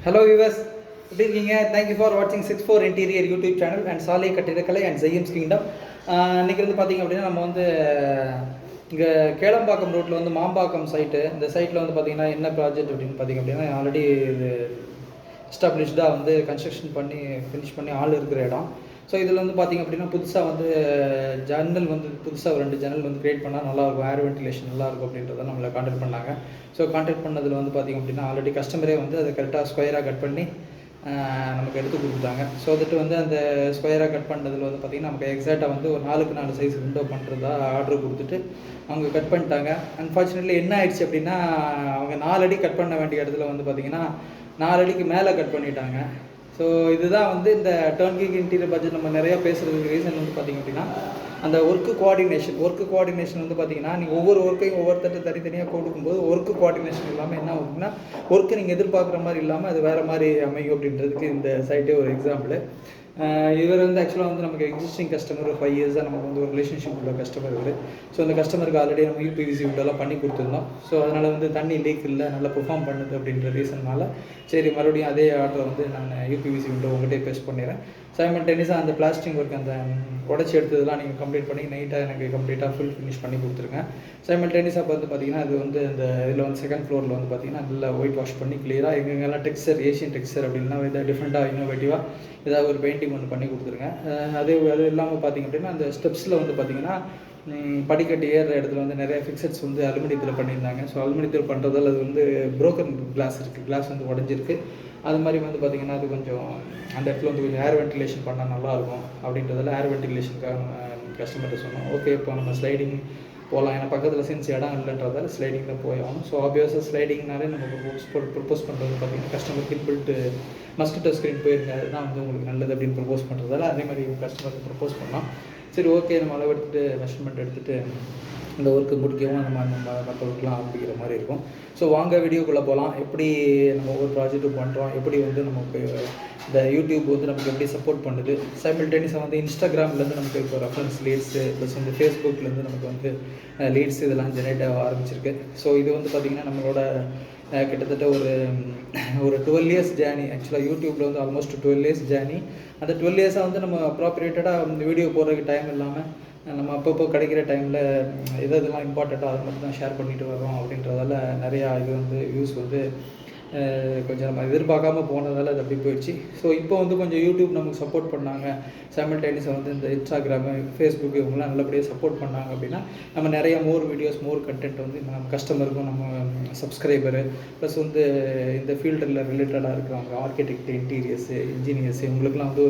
Hello viewers, எப்படி இருக்கீங்க? Thank you for watching 64 Interior YouTube channel and சாலை கட்டிடக்கலை and ஜெய்யம்ஸ் கிங்டம். இன்றைக்கி வந்து பார்த்திங்க அப்படின்னா நம்ம வந்து இங்கே கேளம்பாக்கம் ரோட்டில் வந்து மாம்பாக்கம் சைட்டு, இந்த சைட்டில் வந்து பார்த்திங்கன்னா என்ன ப்ராஜெக்ட் அப்படின்னு பார்த்திங்க அப்படின்னா ஆல்ரெடி இது எஸ்டாப்ளிஷ்டாக வந்து கன்ஸ்ட்ரக்ஷன் பண்ணி ஃபினிஷ் பண்ணி ஆள் இருக்கிற இடம். ஸோ இதில் வந்து பார்த்திங்க அப்படின்னா புதுசாக வந்து ஜன்னல் வந்து புதுசாக 2 ஜன்னல் வந்து க்ரியேட் பண்ணால் நல்லாயிருக்கும், ஏர் வென்டிலேஷன் நல்லாயிருக்கும் அப்படின்றத நம்மளை கான்டாக்ட் பண்ணாங்க. ஸோ கான்டாக்ட் பண்ணதில் வந்து பார்த்திங்க அப்படின்னா ஆல்ரெடி கஸ்டமரே வந்து அதை கரெக்டாக ஸ்கொயராக கட் பண்ணி நமக்கு எடுத்து கொடுத்துட்டாங்க. ஸோ வந்துட்டு வந்து அந்த ஸ்கொயராக கட் பண்ணுறதுல வந்து பார்த்திங்கன்னா நமக்கு எக்ஸாக்டாக வந்து ஒரு 4க்கு 4 சைஸ் விண்டோ பண்ணுறதா ஆர்டர் கொடுத்துட்டு அவங்க கட் பண்ணிட்டாங்க. அன்ஃபார்ச்சுனேட்லி என்ன ஆயிடுச்சு அப்படின்னா அவங்க 4 அடி கட் பண்ண வேண்டிய இடத்துல வந்து பார்த்திங்கன்னா 4 அடிக்கு மேலே கட் பண்ணிட்டாங்க. ஸோ இதுதான் வந்து இந்த டர்ன்கி இன்டீரியர் பட்ஜெட் நம்ம நிறையா பேசுகிறதுக்கு ரீசன் வந்து பார்த்திங்க அப்படின்னா அந்த ஒர்க்கு கோஆர்டினேஷன் வந்து பார்த்திங்கன்னா நீங்கள் ஒவ்வொரு ஒர்க்கையும் ஒவ்வொருத்தட்ட தனித்தனியாக கொடுக்கும்போது ஒர்க்கு கோஆர்டினேஷன் இல்லாமல் என்ன ஆகுதுன்னா ஒர்க்கு நீங்கள் எதிர்பார்க்குற மாதிரி இல்லாமல் அது வேறு மாதிரி அமையும் அப்படின்றதுக்கு இந்த சைட்டே ஒரு எக்ஸாம்பிள். இவர் வந்து ஆக்சுவலாக வந்து நமக்கு எக்ஸிஸ்டிங் கஸ்டமர் ஒரு 5 இயர்ஸாக நமக்கு வந்து ஒரு ரிலேஷன்ஷிப் உள்ள கஸ்டமர் இவர். ஸோ அந்த கஸ்டமருக்கு ஆல்ரெடி நம்ம யூபிவிசி விண்டோலாம் பண்ணி கொடுத்துருந்தோம். ஸோ அதனால் வந்து தண்ணி லீக் இல்லை, நல்லா பெர்ஃபார்ம் பண்ணுது அப்படின்ற ரீசன்னால சரி மறுபடியும் அதே ஆர்டரை வந்து நான் யூபிவிசி விண்டோ உங்கள்கிட்ட பேஸ்ட் பண்ணிடுறேன். சைமல்டேனியஸாக அந்த பிளாஸ்டிக் ஒர்க் அந்த உடச்சி எடுத்ததெல்லாம் நீங்கள் கம்ப்ளீட் பண்ணி நைட்டாக எனக்கு கம்ப்ளீட்டாக ஃபுல் ஃபினிஷ் பண்ணி கொடுத்துருங்க. சைமல்டேனியஸாக வந்து பார்த்திங்கன்னா அது வந்து இந்த இதில் வந்து செகண்ட் ஃப்ளோரில் வந்து பார்த்திங்கன்னா நல்லா ஒயிட் வாஷ் பண்ணி கிளியராக எங்கெங்கெல்லாம் டெக்ஸ்சர் ஏஷியன் டெக்ஸ்சர் அப்படின்னா இதை டிஃப்ரெண்ட்டாக இன்னோவேட்டிவாக ஏதாவது ஒரு பெயிண்டிங் ஒன்று பண்ணி கொடுத்துருங்க. அது இல்லாமல் பார்த்திங்க அப்படின்னா அந்த ஸ்டெப்ஸில் வந்து பார்த்திங்கன்னா படிக்கட்டு ஏறுற இடத்துல வந்து நிறைய ஃபிக்சட்ஸ் வந்து அலுமினியத்தில் பண்ணியிருந்தாங்க. ஸோ அலுமினியத்தில் பண்ணுறதால் அது வந்து புரோக்கன் கிளாஸ் இருக்குது, கிளாஸ் வந்து உடஞ்சிருக்கு. அது மாதிரி வந்து பார்த்திங்கன்னா அது கொஞ்சம் அந்த இடத்துல வந்து கொஞ்சம் ஏர் வென்டிலேஷன் பண்ணால் நல்லாயிருக்கும் அப்படின்றதால ஏர் வென்டிலேஷனுக்காக கஸ்டமர்கிட்ட சொன்னோம். ஓகே இப்போ நம்ம ஸ்லைடிங் போகலாம், ஏன்னா பக்கத்தில் சென்ஸ் இடம் இல்லைன்றதால ஸ்லைடிங் தான் போய் ஆகணும். ஸோ ஆப்வியஸாக ஸ்லைடிங்னாலே நம்ம ப்ரப்போஸ் பண்ணுறது பார்த்திங்கன்னா கஸ்டமருக்கு இன்பில்ட்டு மஸ்கிட்டோ ஸ்க்ரீன் போயிருங்க, அதுதான் வந்து உங்களுக்கு நல்லது அப்படின்னு ப்ரப்போஸ் பண்ணுறதால அதே மாதிரி கஸ்டமருக்கு ப்ரப்போஸ் பண்ணலாம். சரி ஓகே நம்ம அளவு எடுத்துகிட்டு மெஷர்மெண்ட் எடுத்துகிட்டு இந்த ஒர்க்கு முடிக்கவும் நம்ம மற்ற ஒர்க்லாம் ஆரம்பிக்கிற மாதிரி இருக்கும். ஸோ வாங்க வீடியோக்குள்ளே போகலாம். எப்படி நம்ம ஒவ்வொரு ப்ராஜெக்ட்டும் பண்ணுறோம், எப்படி வந்து நமக்கு இந்த யூடியூப் வந்து நமக்கு எப்படி சப்போர்ட் பண்ணுது, சைமல்டேனியஸாக வந்து இன்ஸ்டாகிராம்லேருந்து நமக்கு இப்போ ரெஃபரன்ஸ் லீட்ஸு ப்ளஸ் வந்து ஃபேஸ்புக்லேருந்து நமக்கு வந்து லீட்ஸ் இதெல்லாம் ஜெனரேட் ஆக ஆரம்பிச்சிருக்கு. ஸோ இது வந்து பார்த்திங்கன்னா நம்மளோட கிட்டத்தட்ட ஒரு 12 இயர்ஸ் ஜேர்னி. ஆக்சுவலாக யூடியூப்பில் வந்து ஆல்மோஸ்ட் 12 இயர்ஸ் ஜேர்னி. அந்த 12 இயர்ஸாக வந்து நம்ம அப்ராப்ரியேட்டடாக இந்த வீடியோ போடுறதுக்கு டைம் இல்லாமல் நம்ம அப்பப்போ கிடைக்கிற டைமில் இதெல்லாம் இம்பார்ட்டண்ட்டாக அதை மட்டும் தான் ஷேர் பண்ணிட்டு வரோம் அப்படின்றதால நிறையா இது வந்து வியூஸ் வந்து கொஞ்சம் நம்ம எதிர்பார்க்காம போனதால் அது அப்படி போயிடுச்சு. ஸோ இப்போ வந்து கொஞ்சம் யூடியூப் நமக்கு சப்போர்ட் பண்ணாங்க, சைமல்டேனியஸாக வந்து இந்த இன்ஸ்டாகிராமு ஃபேஸ்புக் இவங்களாம் நல்லபடியாக சப்போர்ட் பண்ணாங்க அப்படின்னா நம்ம நிறையா மோர் வீடியோஸ் மோர் கண்டென்ட் வந்து நம்ம கஸ்டமருக்கும் நம்ம சப்ஸ்கிரைபரு ப்ளஸ் வந்து இந்த ஃபீல்டில் ரிலேட்டடாக இருக்கிறவங்க ஆர்கிடெக்ட் இன்டீரியர்ஸு இன்ஜினியர்ஸு இவங்களுக்குலாம் வந்து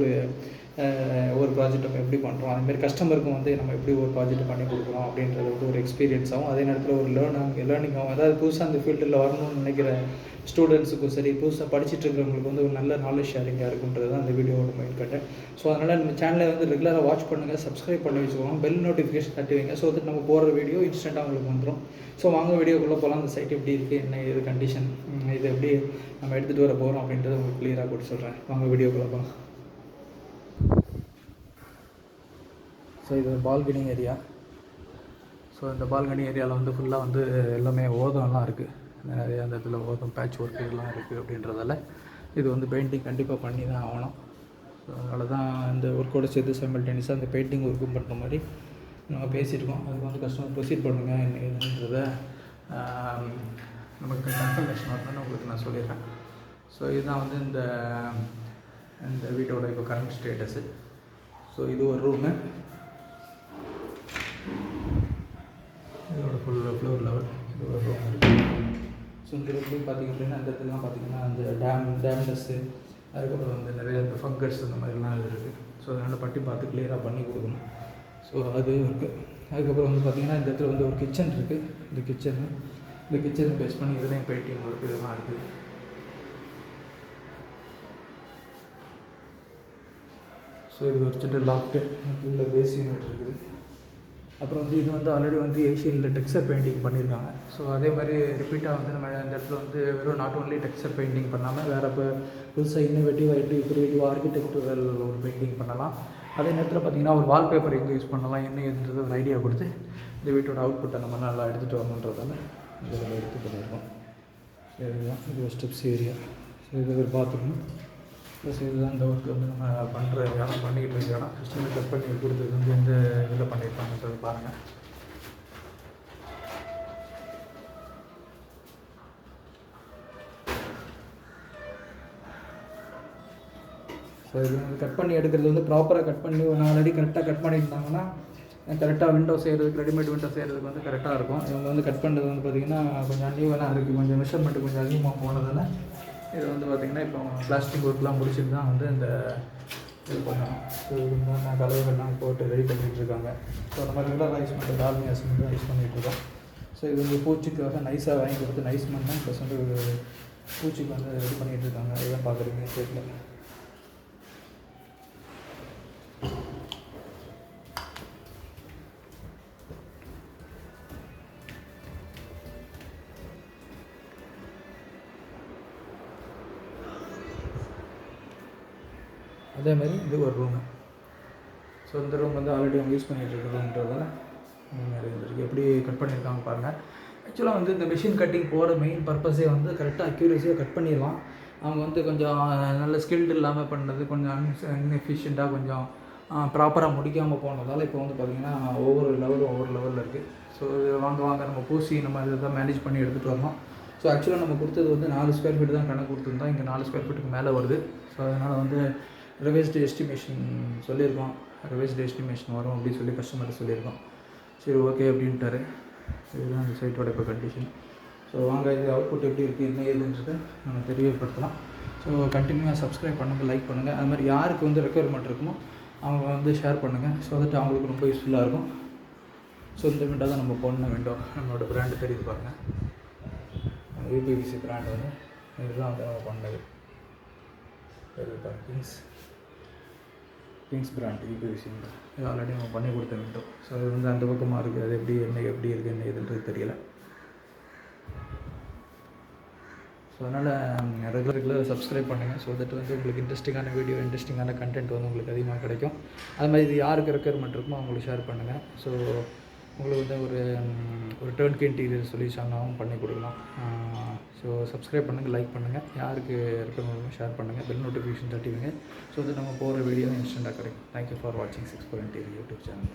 ஒரு ப்ராஜெக்ட் நம்ம எப்படி பண்ணுறோம், அதுமாதிரி கஸ்டமருக்கும் வந்து நம்ம எப்படி ஒரு ப்ராஜெக்ட் பண்ணி கொடுக்குறோம் அப்படின்றது வந்து ஒரு எக்ஸ்பீரியன்ஸாகவும் அதே நேரத்தில் ஒரு லேர்னிங்காகவும், அதாவது புதுசாக அந்த ஃபீல்டில் வரணும்னு நினைக்கிற ஸ்டூடெண்ட்ஸுக்கும் சரி புதுசாக படிச்சுட்டு இருக்கிறவங்களுக்கு வந்து ஒரு நல்ல நாலேஜ் ஷேரிங்காக இருக்குன்றது தான் அந்த வீடியோவோட மெயின் கண்டென்ட். ஸோ அதனால் நம்ம சேனலை வந்து ரெகுலராக வாட்ச் பண்ணுங்கள், சப்ஸ்கிரைப் பண்ணி வச்சுக்கோங்க, பெல் நோட்டிஃபிகேஷன் தட்டி வைங்க. ஸோ தட் நம்ம போகிற வீடியோ இன்ஸ்டண்ட்டாக உங்களுக்கு வந்துடும். ஸோ வாங்க வீடியோக்குள்ளே போகலாம். அந்த சைட் எப்படி இருக்குது, என்ன இது கண்டிஷன், இது எப்படி நம்ம எடுத்துகிட்டு வர போகிறோம் அப்படின்றத உங்களுக்கு கிளியராக கூட சொல்கிறேன். வாங்க வீடியோக்குள்ளே போகலாம். ஸோ இது ஒரு பால்கனி ஏரியா. ஸோ இந்த பால்கனி ஏரியாவில் வந்து ஃபுல்லாக வந்து எல்லாமே ஓதம்லாம் இருக்குது, நிறைய அந்த இடத்துல ஓதம் பேட்ச் ஒர்க் இதெல்லாம் இருக்குது அப்படின்றதால இது வந்து பெயிண்டிங் கண்டிப்பாக பண்ணி தான் ஆகணும். ஸோ அதனால தான் இந்த ஒர்க்கோடு சேர்த்து சைமல்டேனியஸாக அந்த பெயிண்டிங் ஒர்க்கும் பண்ணுற மாதிரி நம்ம பேசியிருக்கோம். அதுக்கு வந்து கஸ்டமர் ப்ரொசீட் பண்ணுங்கள் என்ன ஏதுன்றதை நமக்கு கன்ஃபர்மேஷன் வரணும்னு உங்களுக்கு நான் சொல்லிடுறேன். ஸோ இதுதான் வந்து இந்த வீட்டோட இப்போ கரண்ட் ஸ்டேட்டஸு. ஸோ இது ஒரு ரூமு, இதோட ஃபுல் ஃப்ளோர் லெவல் இது ஒரு ரூம் இருக்குது. ஸோ இந்த ரூம்லேயும் பார்த்திங்க அப்படின்னா அந்த இடத்துலலாம் பார்த்திங்கன்னா அந்த டேம்லெஸ்ஸு அதுக்கப்புறம் வந்து நிறைய இந்த ஃபங்கர்ஸ் இந்த மாதிரிலாம் இருக்குது. ஸோ அதனால் பட்டி பார்த்து கிளியராக பண்ணி கொடுக்கணும். ஸோ அது இருக்குது. அதுக்கப்புறம் வந்து பார்த்திங்கன்னா இந்த இடத்துல வந்து ஒரு கிச்சன் இருக்குது. இந்த கிச்சனை பேஸ் பண்ணி இதுலேயும் பெயிண்டிங் ஒர்க் இதெல்லாம் இருக்குது. ஸோ இது ஒரு சின்ன லாஃப்ட்டு, உள்ள பேஸ் யூனிட் இருக்குது. அப்புறம் வந்து இது வந்து ஆல்ரெடி வந்து ஏஷியனில் டெக்ஸ்சர் பெயிண்டிங் பண்ணியிருக்காங்க. ஸோ அதே மாதிரி ரிப்பீட்டாக வந்து நம்ம இந்த இடத்துல வந்து வெறும் நாட் ஓன்லி டெக்ஸ்சர் பெயிண்டிங் பண்ணாமல் வேறு இப்போ புதுசாக இன்னோவேட்டிவாக க்ரியேட்டிவ் ஆர்கிடெக்சரல் ஒரு பெயிண்டிங் பண்ணலாம். அதே நேரத்தில் பார்த்திங்கன்னா ஒரு வால்பேப்பர் எங்கே யூஸ் பண்ணலாம் என்ன ஏதுன்றது ஒரு ஐடியா கொடுத்து இந்த வீட்டோட அவுட்புட்டை நம்ம நல்லா எடுத்துகிட்டு வரணுன்றதால இதில் எடுத்து பண்ணியிருக்கோம். இதுதான் இது ஸ்டெப்ஸ் ஏரியா. ஸோ இது ஒரு பாத்ரூம். ப்ளஸ் இதுதான் இந்த ஒர்க் வந்து நம்ம பண்ணுற இடம், பண்ணிக்கிட்டு இருக்க இடம். சிஸ்டமில் கட் பண்ணி கொடுத்தது வந்து எந்த இதில் பண்ணியிருப்பாங்கன்றது பாருங்கள். ஸோ இது வந்து கட் பண்ணி எடுக்கிறது வந்து ப்ராப்பராக கட் பண்ணி ஆல்ரெடி கரெக்டாக கட் பண்ணியிருந்தாங்கன்னா கரெக்டாக விண்டோ செய்கிறதுக்கு, ரெடிமேட் விண்டோ செய்கிறதுக்கு வந்து கரெக்டாக இருக்கும். இவங்க வந்து கட் பண்ணுறது வந்து பார்த்திங்கன்னா கொஞ்சம் அன்னியூவலாக இருக்குது, கொஞ்சம் மெஷர்மெண்ட்டு கொஞ்சம் அதிகமாக போனதால் இது வந்து பார்த்திங்கன்னா இப்போ பிளாஸ்டிக் ஒர்க்லாம் முடிச்சுட்டு தான் வந்து இந்த இது பண்ணணும். ஸோ இது நான் கலவைகள்லாம் போட்டு ரெடி பண்ணிகிட்ருக்காங்க. ஸோ நம்ம ரெகுலரைஸ் பண்ணுறது டால்மியாஸ் வந்து யூஸ் பண்ணிகிட்ருக்கோம். ஸோ இது வந்து பூச்சிக்காக நைஸாக வாங்கி கொடுத்து நைஸ் பண்ணால் ப்ளஸ் வந்து பூச்சிக்கு வந்து ரெடி பண்ணிகிட்ருக்காங்க. இதுதான் பார்க்குறீங்க ஸ்டேட்டில். அதேமாதிரி இது ஒரு ரூமு. ஸோ இந்த ரூம் வந்து ஆல்ரெடி அவங்க யூஸ் பண்ணிகிட்டு இருக்கிறதுன்றதால இந்தமாதிரி இருக்குது. எப்படி கட் பண்ணியிருக்காங்க பாருங்கள். ஆக்சுவலாக வந்து இந்த மிஷின் கட்டிங் போகிற மெயின் பர்பஸே வந்து கரெக்டாக அக்யூரஸியாக கட் பண்ணிடலாம். அவங்க வந்து கொஞ்சம் நல்ல ஸ்கில்டு இல்லாமல் பண்ணது, கொஞ்சம் இன்எஃபிஷியண்ட்டாக கொஞ்சம் ப்ராப்பராக முடிக்காமல் போனதால் இப்போ வந்து பார்த்திங்கன்னா ஒவ்வொரு லெவலில் இருக்குது. ஸோ வாங்க நம்ம பூசி நம்ம இதை தான் மேனேஜ் பண்ணி எடுத்துகிட்டு வரணும். ஸோ ஆக்சுவலாக நம்ம கொடுத்தது வந்து 4 ஸ்கொயர் ஃபீட் தான் கணக்கு கொடுத்துருந்தோம். இங்கே 4 ஸ்கொயர் ஃபீட்டுக்கு மேலே வருது. ஸோ அதனால் வந்து ரிவைஸ்டு எஸ்டிமேஷன் சொல்லியிருக்கோம். ரிவைஸ்டு எஸ்டிமேஷன் வரும் அப்படின்னு சொல்லி கஸ்டமர்கிட்ட சொல்லியிருக்கோம். சரி ஓகே அப்படின்ட்டாரு. இதுதான் அந்த சைட்டோட இப்போ கண்டிஷன். ஸோ வாங்க இது அவுட்புட் எப்படி இருக்குது, என்ன ஏதுன்றது நம்ம தெரியப்படுத்தலாம். ஸோ கண்டினியூவாக சப்ஸ்கிரைப் பண்ணுங்கள், லைக் பண்ணுங்கள். அது மாதிரி யாருக்கு வந்து ரெக்குயர்மெண்ட் இருக்குமோ அவங்க வந்து ஷேர் பண்ணுங்கள். ஸோ தட் அவங்களுக்கு ரொம்ப யூஸ்ஃபுல்லாக இருக்கும். ஸோ இந்த விண்டோ தான் நம்ம போன விண்டோ, நம்மளோட பிராண்டு தெரியுது பாருங்கள். யூபிவிசி பிராண்ட் வந்து இதுதான் வந்து நம்ம பண்ணது. கிங்ஸ் பிராண்ட் யூபிவிசி இது ஆல்ரெடி நம்ம பண்ணி கொடுத்த விண்டோ. ஸோ அது வந்து அந்த பக்கமாக இருக்குது. அது எப்படி இருக்குது என்ன எதுன்றது தெரியல. ஸோ அதனால் ரெகுலர் சப்ஸ்கிரைப் பண்ணுங்கள். ஸோ தட் வந்து உங்களுக்கு இன்ட்ரெஸ்டிங்கான வீடியோ, இன்ட்ரெஸ்டிங்கான கண்டென்ட் வந்து உங்களுக்கு அதிகமாக கிடைக்கும். அது மாதிரி இது யாருக்கு ரெக்குயர்மெண்ட் இருக்குமோ அவங்களுக்கு ஷேர் பண்ணுங்கள். ஸோ உங்களுக்கு வந்து ஒரு டர்ன்கே இன்டீரியர் சொல்யூஷனாகவும் பண்ணி கொடுக்கலாம். ஸோ சப்ஸ்கிரைப் பண்ணுங்கள், லைக் பண்ணுங்கள். யாருக்கு ரெக்குயர்மெண்ட் ஷேர் பண்ணுங்கள், பெல் நோட்டிஃபிகேஷன் தட்டிவிங்க. ஸோ அது நம்ம போகிற வீடியோ இன்ஸ்டண்ட்டாக கிடைக்கும். தேங்க்யூ ஃபார் வாட்சிங் 64 Interior யூடியூப் சேனல்.